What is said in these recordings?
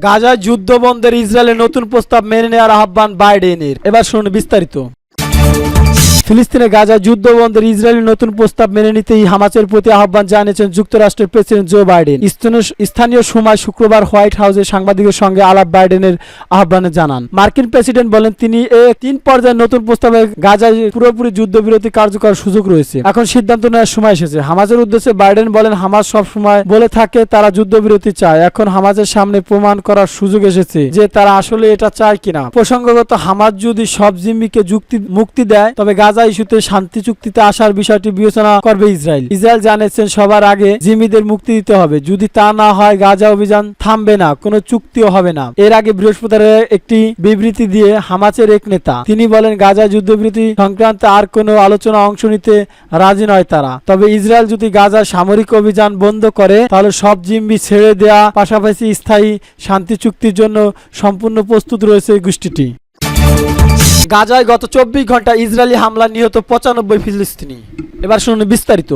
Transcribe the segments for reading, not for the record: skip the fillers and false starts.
গাজায় যুদ্ধ বন্ধের ইসরায়েলের নতুন প্রস্তাব মেনে নেওয়ার আহ্বান বাইডেনের। এবার শুনুন বিস্তারিত। ফিলিস্তিনে গাজায় যুদ্ধ বন্ধের ইসরায়েলের নতুন প্রস্তাব মেনে নিতেই হামাসের প্রতি আহ্বান জানিয়েছেন যুক্তরাষ্ট্রের প্রেসিডেন্ট জো বাইডেন। স্থানীয় সময় শুক্রবার হোয়াইট হাউসে সাংবাদিকের সঙ্গে আলাপ বাইডেনের আহ্বানে জানান। মার্কিন প্রেসিডেন্ট বলেন তিনি তিন পর্যায়ের নতুন প্রস্তাবে গাজায় পুরোপুরি যুদ্ধবিরতি কার্যকর সুযোগ রয়েছে, এখন সিদ্ধান্ত নেওয়ার সময় এসেছে। হামাসের উদ্দেশ্যে বাইডেন বলেন, হামাস সব সময় বলে থাকে তারা যুদ্ধবিরতি চায়, এখন হামাসের সামনে প্রমাণ করার সুযোগ এসেছে যে তারা আসলে এটা চায় কিনা। প্রসঙ্গত, হামাস যদি সব জিম্মিকে মুক্তি দেয় তবে গাজা ইস্যুতে শান্তি চুক্তিতে আসার বিষয়টি বিবেচনা করবে ইসরায়েল। ইসরায়েল জানিয়েছেন সবার আগে জিম্মিদের মুক্তি দিতে হবে, যদি তা না হয় গাজা অভিযান থামবে না, কোনো চুক্তিও হবে না। এর আগে বৃহস্পতিবার একটি বিবৃতি দিয়ে হামাসের এক নেতা তিনি বলেন গাজা যুদ্ধবিরতি সংক্রান্ত আর কোনো আলোচনা অংশ নিতে রাজি নয় তারা। তবে ইসরায়েল যদি গাজা সামরিক অভিযান বন্ধ করে তাহলে সব জিম্মি ছেড়ে দেয়া পাশাপাশি স্থায়ী শান্তি চুক্তির জন্য সম্পূর্ণ প্রস্তুত রয়েছে গোষ্ঠীটি। গাজায় গত 24 ঘন্টা ইসরায়েলি হামলা নিহত 95 ফিলিস্তিনি। এবার শুনুন বিস্তারিত।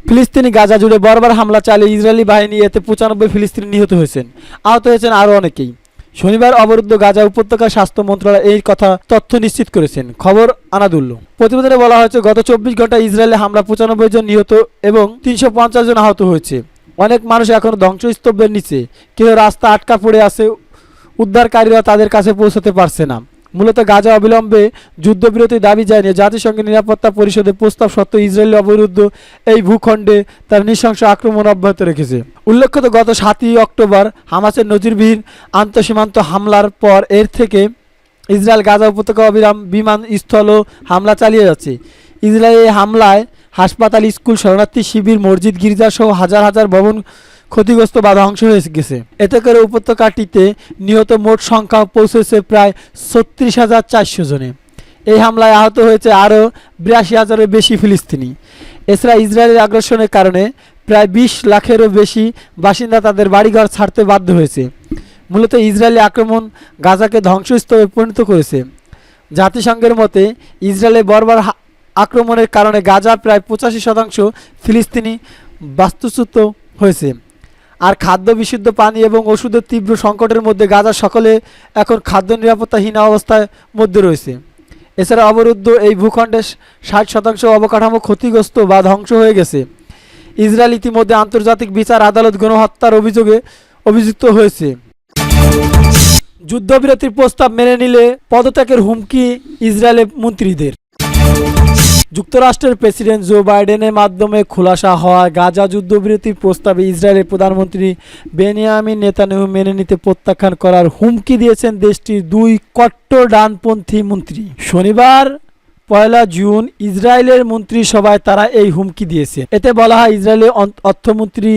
ফিলিস্তিনি গাজা জুড়ে বর্বর হামলা চালিয়ে ইসরায়েলি বাহিনী এতে 95 ফিলিস্তিনি নিহত হয়েছেন, আহত হয়েছেন আরও অনেকেই। শনিবার অবরুদ্ধ গাজা উপত্যকার স্বাস্থ্য মন্ত্রণালয় এই তথ্য নিশ্চিত করেছেন। খবর আনাদুল্লু। প্রতিবেদনে বলা হয়েছে গত 24 ঘন্টা ইসরায়েলি হামলা 95 জন নিহত এবং 350 জন আহত হয়েছে। অনেক মানুষ এখনো ধ্বংসস্তূপের নিচে, কেউ রাস্তা আটকা পড়ে আছে, উদ্ধারকারীরা তাদের কাছে পৌঁছতে পারছে না। মূলত গাজা অবিলম্বে যুদ্ধবিরতির দাবি জানিয়ে জাতিসংঘের নিরাপত্তা পরিষদের প্রস্তাব সত্ত্বেও ইসরায়েল অবরুদ্ধ এই ভূখণ্ডে তার নৃশংস আক্রমণ অব্যাহত রেখেছে। উল্লেখ্য, গত 7 অক্টোবর হামাসের নজিরবিহীন আন্তঃসীমান্ত হামলার পর এর থেকে ইসরায়েল গাজা উপত্যকা অবিরাম বিমান স্থল হামলা চালিয়ে যাচ্ছে। ইসরায়েলের হামলায় হাসপাতাল, স্কুল, শরণার্থী শিবির, মসজিদ, গির্জা সহ হাজার হাজার ভবন ক্ষতিগ্রস্ত বা ধ্বংস হয়ে গেছে। এতে করে উপত্যকাটিতে নিহত মোট সংখ্যা পৌঁছেছে প্রায় 36,400 জনে। এই হামলায় আহত হয়েছে আরও 82,000-এর বেশি ফিলিস্তিনি। এছাড়া ইসরায়েলের আগ্রাসনের কারণে প্রায় 20 লাখেরও বেশি বাসিন্দা তাদের বাড়িঘর ছাড়তে বাধ্য হয়েছে। মূলত ইসরায়েলি আক্রমণ গাজাকে ধ্বংসস্তূপে পরিণত করেছে। জাতিসংঘের মতে ইসরায়েলের বর্বর আক্রমণের কারণে গাজার প্রায় 85% ফিলিস্তিনি বাস্তুচ্যুত হয়েছে। আর খাদ্য, বিশুদ্ধ পানি এবং ওষুধের তীব্র সংকটের মধ্যে গাজার সকলে এখন খাদ্য নিরাপত্তাহীন অবস্থার মধ্যে রয়েছে। এছাড়া অবরুদ্ধ এই ভূখণ্ডের 60% অবকাঠামো ক্ষতিগ্রস্ত বা ধ্বংস হয়ে গেছে। ইসরায়েল ইতিমধ্যে আন্তর্জাতিক বিচার আদালত গণহত্যার অভিযোগে অভিযুক্ত হয়েছে। যুদ্ধবিরতির প্রস্তাব মেনে নিলে পদত্যাগের হুমকি ইসরায়েলের মন্ত্রীদের। যুক্তরাষ্ট্রের প্রেসিডেন্ট জো বাইডেনের মাধ্যমে খোলাসা হওয়া গাজা যুদ্ধবিরতির প্রস্তাবে ইসরায়েলের প্রধানমন্ত্রী বেনিয়ামিন নেতানিয়াহু মেনে নিতে প্রত্যাখ্যান করার হুমকি দিয়েছেন দেশটির 2 কট্টর ডানপন্থী মন্ত্রী। শনিবার 1 জুন ইসরায়েলের মন্ত্রিসভায় তারা এই হুমকি দিয়েছে। এতে বলা হয় ইসরায়েলের অর্থমন্ত্রী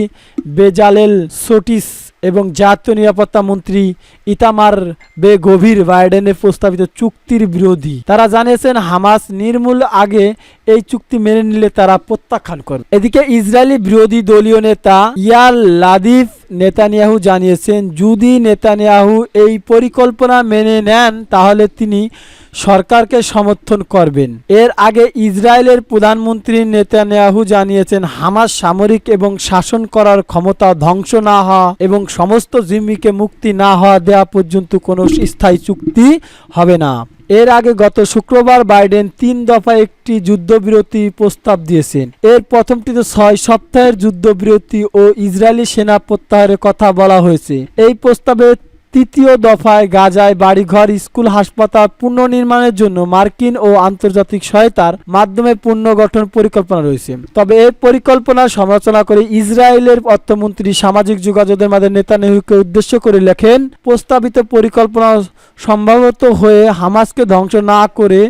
বেজালেল সোটিস এবং জাতীয় নিরাপত্তা মন্ত্রী ইতামার বেগভির বাইডেনের প্রস্তাবিত চুক্তির বিরোধী। তারা জানিয়েছেন হামাস নির্মূল আগে এই চুক্তি মেনে নিলে তারা প্রত্যাখ্যান করবে। এদিকে ইসরায়েলি বিরোধী দলীয় নেতা ইয়ার লাদিফ নেতানিয়াহু জানিয়েছেন যদি নেতানিয়াহু এই পরিকল্পনা মেনে নেন তাহলে তিনি সরকারকে সমর্থন করবেন। এর আগে ইসরায়েলের প্রধানমন্ত্রী নেতানিয়াহু জানিয়েছেন হামাস সামরিক এবং শাসন করার ক্ষমতা ধ্বংস না হওয়া এবং সমস্ত জিম্মিকে মুক্তি না হওয়া দেওয়া পর্যন্ত কোনো স্থায়ী চুক্তি হবে না। এর আগে গত শুক্রবার বাইডেন 3 দফায় একটি যুদ্ধবিরতি প্রস্তাব দিয়েছেন। এর প্রথমটিতে 6 সপ্তাহের যুদ্ধবিরতি ও ইসরায়েলি সেনা প্রত্যাহারের কথা বলা হয়েছে। এই প্রস্তাবে 3য় দফায় গাজায় বাড়িঘর, স্কুল, হাসপাতাল পুনর্নির্মাণের জন্য মার্কিন ও আন্তর্জাতিক সহায়তার মাধ্যমে পুনর্গঠন পরিকল্পনা রয়েছে। তবে এই পরিকল্পনার সমালোচনা করে ইসরায়েলের অর্থমন্ত্রী সামাজিক যোগাযোগের মাধ্যমে নেতানিয়াহুকে উদ্দেশ্য করে লেখেন, প্রস্তাবিত পরিকল্পনা সম্ভবত হয়ে হামাসকে ধ্বংস না করে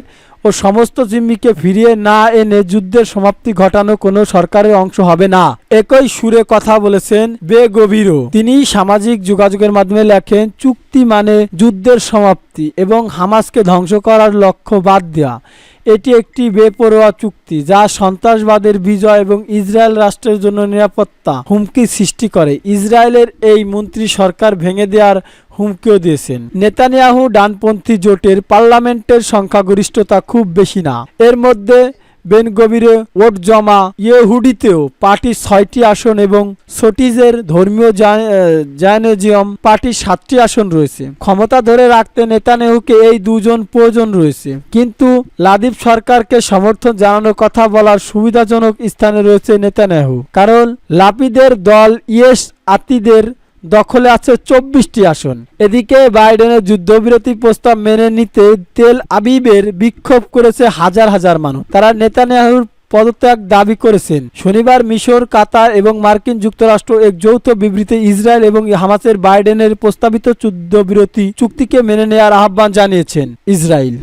ও সমস্ত জিম্মিকে ফিরিয়ে না এনে যুদ্ধের সমাপ্তি ঘটানো কোনো সরকারের অংশ হবে না। একই সুরে কথা বলেছেন বেগভিরও। তিনি সামাজিক যোগাযোগের মাধ্যমে লেখেন, চুক্তি মানে যুদ্ধের সমাপ্তি এবং হামাসকে ধ্বংস করার লক্ষ্য বাদ দেওয়া। এটি একটি বেপরোয়া চুক্তি যা সন্ত্রাসবাদের বিজয় এবং ইসরায়েল রাষ্ট্রের জন্য নিরাপত্তা হুমকি সৃষ্টি করে। ইসরায়েলের এই মন্ত্রী সরকার ভেঙে দেওয়ার হুমকিও দিয়েছেন। নেতানিয়াহু ডানপন্থী জোটের পার্লামেন্টের সংখ্যাগরিষ্ঠতা খুব বেশি না। এর মধ্যে বেনগভিরে ভোট জমা, ইয়েহুডিতেও পার্টির 6টি আসন এবং সটিজের ধর্মীয় জায়নিজম পার্টির 7টি আসন রয়েছে। ক্ষমতা ধরে রাখতে নেতানিয়াহুকে এই দুজন প্রয়োজন রয়েছে, কিন্তু লাদিভ সরকারকে সমর্থন জানানোর কথা বলার সুবিধাজনক স্থানে রয়েছে নেতানিয়াহু, কারণ লাপিদের দল ইয়েশ আতিদের দখলে আছে 24টি আসন। এদিকে বাইডেনের যুদ্ধবিরতি প্রস্তাব মেনে নিতে তেল আবিবের বিক্ষোভ করেছে হাজার হাজার মানুষ। তারা নেতানিয়াহুর পদত্যাগ দাবি করেছেন। শনিবার মিশর, কাতার এবং মার্কিন যুক্তরাষ্ট্র এক যৌথ বিবৃতি ইসরায়েল এবং হামাসের বাইডেনের প্রস্তাবিত যুদ্ধবিরতি চুক্তিকে মেনে নেওয়ার আহ্বান জানিয়েছেন ইসরায়েল।